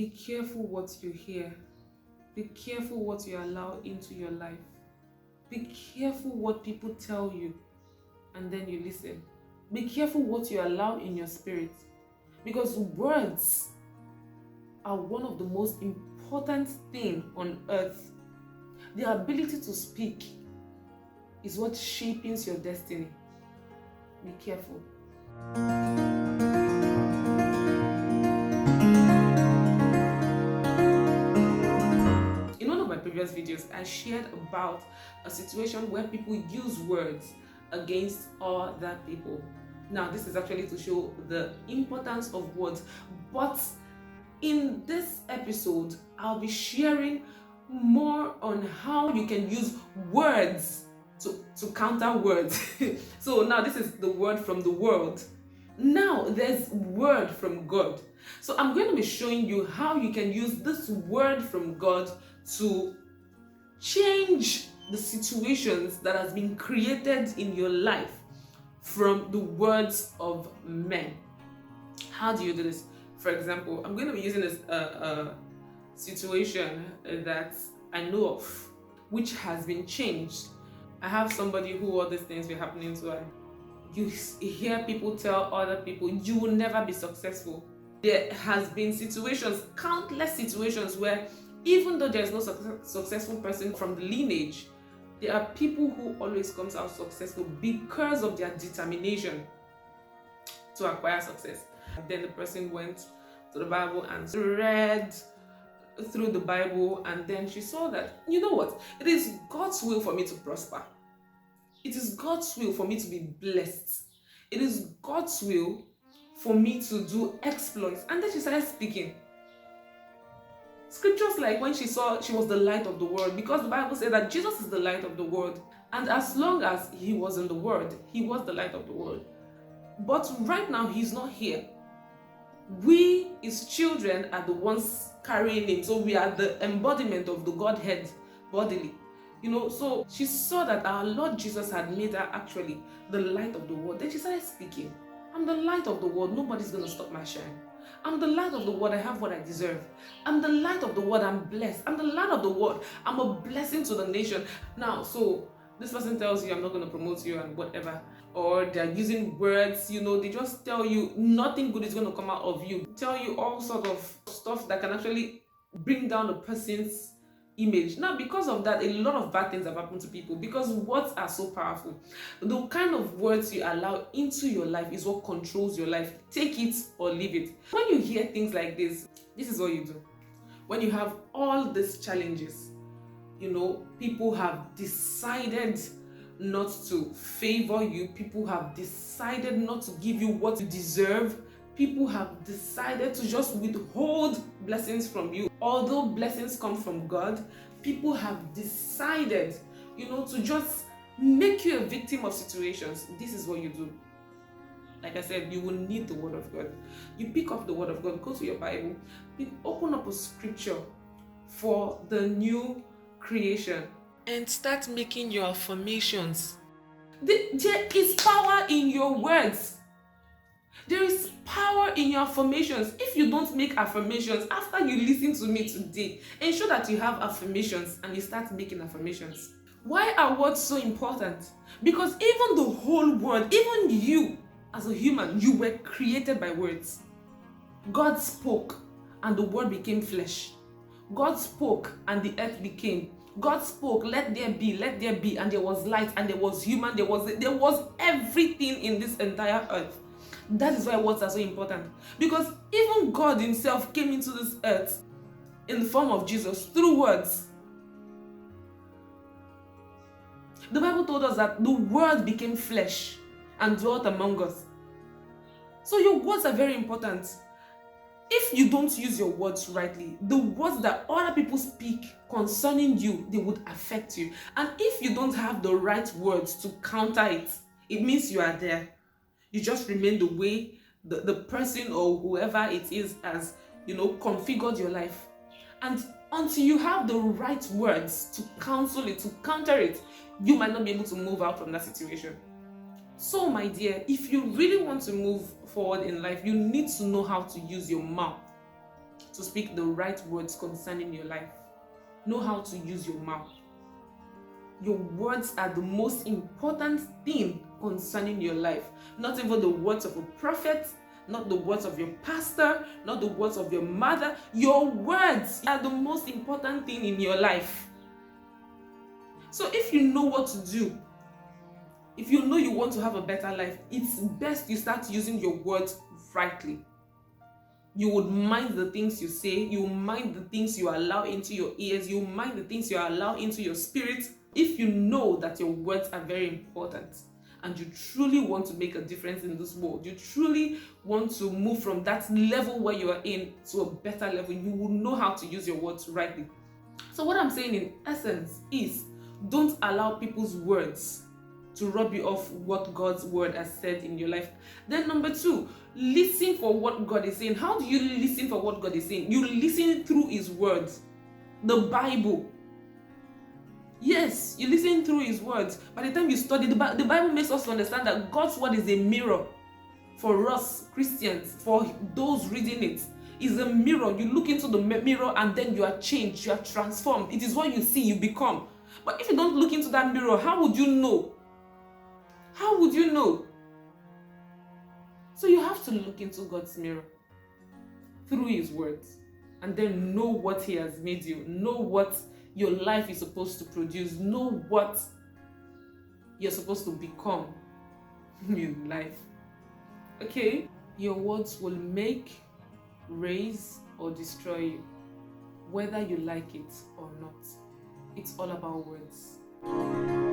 Be careful what you hear. Be careful what you allow into your life. Be careful what people tell you and then you listen. Be careful what you allow in your spirit, because words are one of the most important things on earth. The ability to speak is what shapes your destiny. Be careful. In one of my previous videos, I shared about a situation where people use words against other people. Now, this is actually to show the importance of words, but in this episode, I'll be sharing more on how you can use words to counter words. So now this is the word from the world. Now there's word from God. So I'm going to be showing you how you can use this word from God to change the situations that has been created in your life from the words of men. How do you do this? For example, I'm going to be using this situation that I know of, which has been changed. I have somebody who all these things were happening to her. You hear people tell other people, you will never be successful. There has been situations, countless situations, where even though there's no successful person from the lineage, there are people who always comes out successful because of their determination to acquire success. And then the person went to the Bible and read through the Bible, and then she saw that, you know what, it is God's will for me to prosper. It is God's will for me to be blessed. It is God's will for me to do exploits. And then she started speaking scriptures like when she saw she was the light of the world, because the Bible said that Jesus is the light of the world, and as long as he was in the world, he was the light of the world. But right now he's not here. We, his children, are the ones carrying him. So we are the embodiment of the Godhead bodily. So she saw that our Lord Jesus had made her actually the light of the world. Then she started speaking. I'm the light of the world. Nobody's going to stop my shine. I'm the light of the world. I have what I deserve. I'm the light of the world. I'm blessed. I'm the light of the world. I'm a blessing to the nation. Now, so this person tells you, I'm not going to promote you and whatever. Or they're using words, they just tell you nothing good is going to come out of you. Tell you all sort of stuff that can actually bring down a person's image. Now, because of that, a lot of bad things have happened to people, because words are so powerful. The kind of words you allow into your life is what controls your life. Take it or leave it. When you hear things like this is what you do. When you have all these challenges, people have decided not to favor you. People have decided not to give you what you deserve. People have decided to just withhold blessings from you. Although blessings come from God, people have decided, to just make you a victim of situations. This is what you do. Like I said, you will need the word of God. You pick up the word of God, go to your Bible, open up a scripture for the new creation, and start making your affirmations. There is power in your words. There is power in your affirmations. If you don't make affirmations after you listen to me today, ensure that you have affirmations and you start making affirmations. Why are words so important? Because even the whole world, even you as a human, you were created by words. God spoke and the word became flesh. God spoke and the earth became. God spoke, let there be, and there was light, and there was human, there was everything in this entire earth. That is why words are so important. Because even God himself came into this earth in the form of Jesus through words. The Bible told us that the word became flesh and dwelt among us. So your words are very important. If you don't use your words rightly, the words that other people speak concerning you, they would affect you. And if you don't have the right words to counter it, it means you are there. You just remain the way the person or whoever it is has, configured your life. And until you have the right words to counsel it, to counter it, you might not be able to move out from that situation. So, my dear, if you really want to move forward in life, you need to know how to use your mouth to speak the right words concerning your life. Know how to use your mouth. Your words are the most important thing concerning your life. Not even the words of a prophet, not the words of your pastor, not the words of your mother. Your words are the most important thing in your life. So if you know what to do, if you know you want to have a better life, it's best you start using your words rightly. You would mind the things you say, you mind the things you allow into your ears, you mind the things you allow into your spirit. If you know that your words are very important and you truly want to make a difference in this world, you truly want to move from that level where you are in to a better level, you will know how to use your words rightly. So what I'm saying in essence is, don't allow people's words to rob you of what God's word has said in your life. Then number 2, listen for what God is saying. How do you listen for what God is saying? You listen through his words, the Bible. Yes, you listen through his words. By the time you study, the Bible makes us understand that God's word is a mirror for us Christians, for those reading it. Is a mirror. You look into the mirror and then you are changed, you are transformed. It is what you see, you become. But if you don't look into that mirror, how would you know? How would you know? So you have to look into God's mirror through his words and then know what he has made you. Know what your life is supposed to produce. Know what you're supposed to become in life. Okay? Your words will make, raise, or destroy you, whether you like it or not. It's all about words.